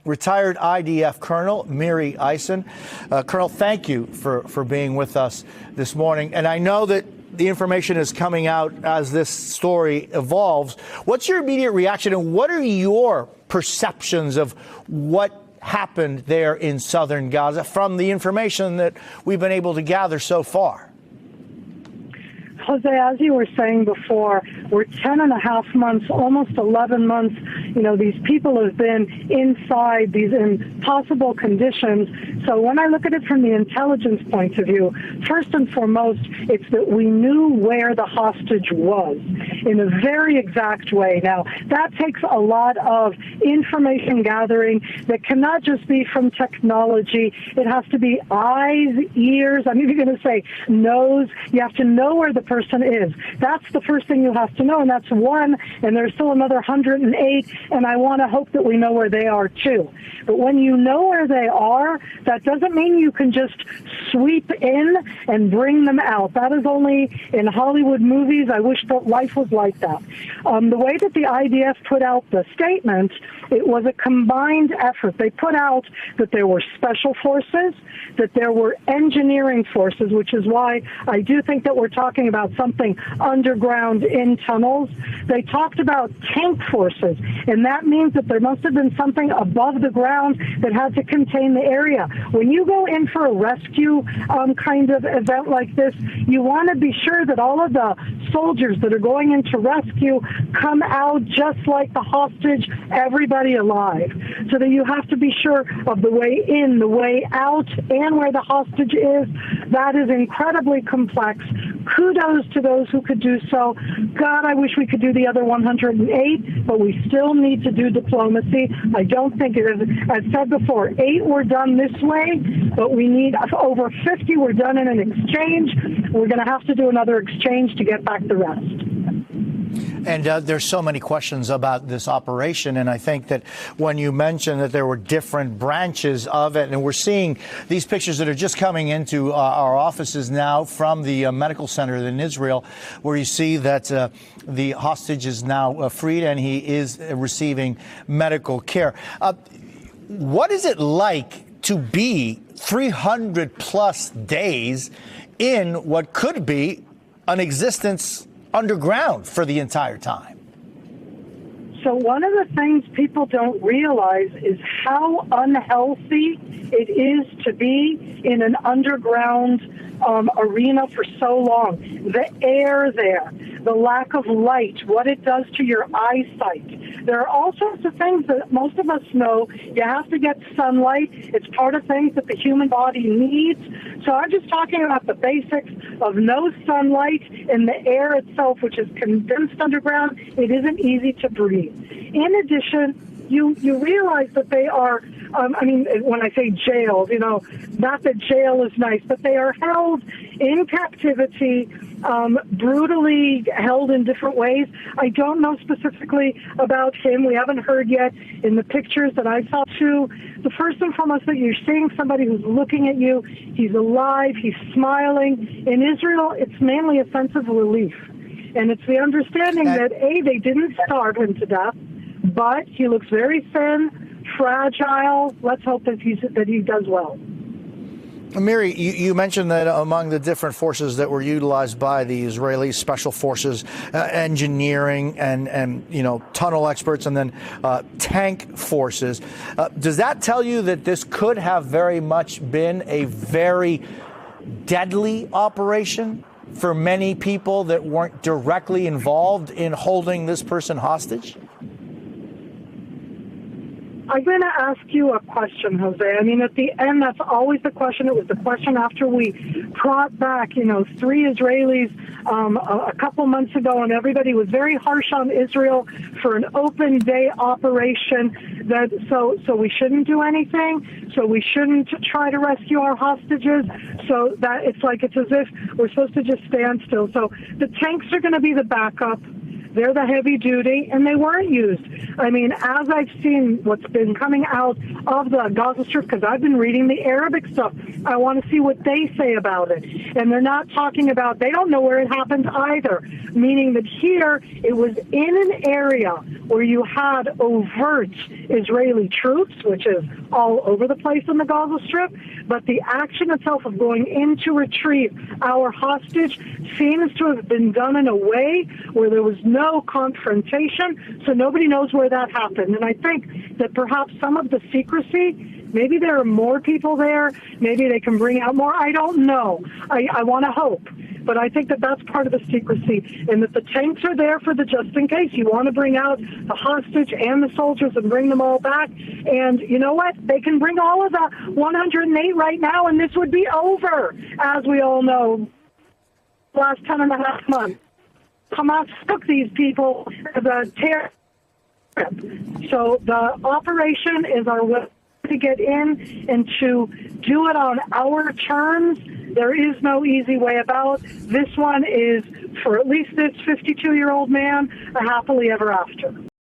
retired IDF Colonel Miri. Colonel, thank you for being with us this morning. And I know that the information is coming out as this story evolves. What's your immediate reaction, and what are your perceptions of what happened there in southern Gaza from the information that we've been able to gather so far? Jose, as you were saying before, we're 10 and a half months, almost 11 months. You know, these people have been inside these impossible conditions. So when I look at it from the intelligence point of view, first and foremost, it's that we knew where the hostage was in a very exact way. Now, that takes a lot of information gathering that cannot just be from technology. It has to be eyes, ears, I'm even going to say nose. You have to know where the person is. That's the first thing you have to know, and that's one, and there's still another 108, and I want to hope that we know where they are too. But when you know where they are, that doesn't mean you can just sweep in and bring them out. That is only in Hollywood movies. I wish that life was like that. The way that the IDF put out the statement, it was a combined effort. They put out that there were special forces, that there were engineering forces, which is why I do think that we're talking about something underground in tunnels. They talked about tank forces, and that means that there must have been something above the ground that had to contain the area. When you go in for a rescue kind of event like this, you want to be sure that all of the soldiers that are going in to rescue come out just like the hostage, everybody alive. So that you have to be sure of the way in, the way out, and where the hostage is. That is incredibly complex. Kudos to those who could do so. God, I wish we could do the other 108, but we still need to do diplomacy. I don't think it is, as said before, 8 were done this way, but we need over 50 were done in an exchange. We're going to have to do another exchange to get back the rest. And there's so many questions about this operation. And I think that when you mentioned that there were different branches of it, and we're seeing these pictures that are just coming into our offices now from the medical center in Israel, where you see that the hostage is now freed and he is receiving medical care. What is it like to be 300 plus days in what could be an existence underground for the entire time? So one of the things people don't realize is how unhealthy it is to be in an underground arena for so long. The air there, the lack of light, what it does to your eyesight. There are all sorts of things that most of us know. You have to get sunlight. It's part of things that the human body needs. So I'm just talking about the basics of no sunlight in the air itself, which is condensed underground. It isn't easy to breathe. In addition, you realize that they are, I mean, when I say jailed, you know, not that jail is nice, but they are held in captivity, brutally held in different ways. I don't know specifically about him. We haven't heard yet in the pictures that I saw too. The first and foremost that you're seeing somebody who's looking at you, he's alive, he's smiling. In Israel, it's mainly a sense of relief. And it's the understanding that, A, they didn't starve him to death, but he looks very thin, fragile. Let's hope that he does well. Miri, you mentioned that among the different forces that were utilized by the Israeli special forces, engineering and you know, tunnel experts, and then tank forces. Does that tell you that this could have very much been a very deadly operation for many people that weren't directly involved in holding this person hostage? I'm going to ask you a question, Jose. I mean, at the end, that's always the question. It was the question after we brought back, you know, 3 Israelis a couple months ago, and everybody was very harsh on Israel for an open day operation. That so we shouldn't do anything. So we shouldn't try to rescue our hostages. So that it's as if we're supposed to just stand still. So the tanks are going to be the backup. They're the heavy duty, and they weren't used. I mean, as I've seen what's been coming out of the Gaza Strip, because I've been reading the Arabic stuff, I want to see what they say about it. And they're not talking about, they don't know where it happened either, meaning that here it was in an area where you had overt Israeli troops, which is all over the place in the Gaza Strip, but the action itself of going in to retrieve our hostage seems to have been done in a way where there was no confrontation, so nobody knows where that happened. And I think that perhaps some of the secrecy, maybe there are more people there, maybe they can bring out more, I don't know. I want to hope. But I think that that's part of the secrecy, and that the tanks are there for the just in case. You want to bring out the hostage and the soldiers and bring them all back. And you know what? They can bring all of the 108 right now, and this would be over, as we all know, last 10 and a half months. Hamas took these people as a terror. So the operation is our way to get in and to do it on our terms. There is no easy way about. This one is, for at least this 52-year-old man, a happily ever after.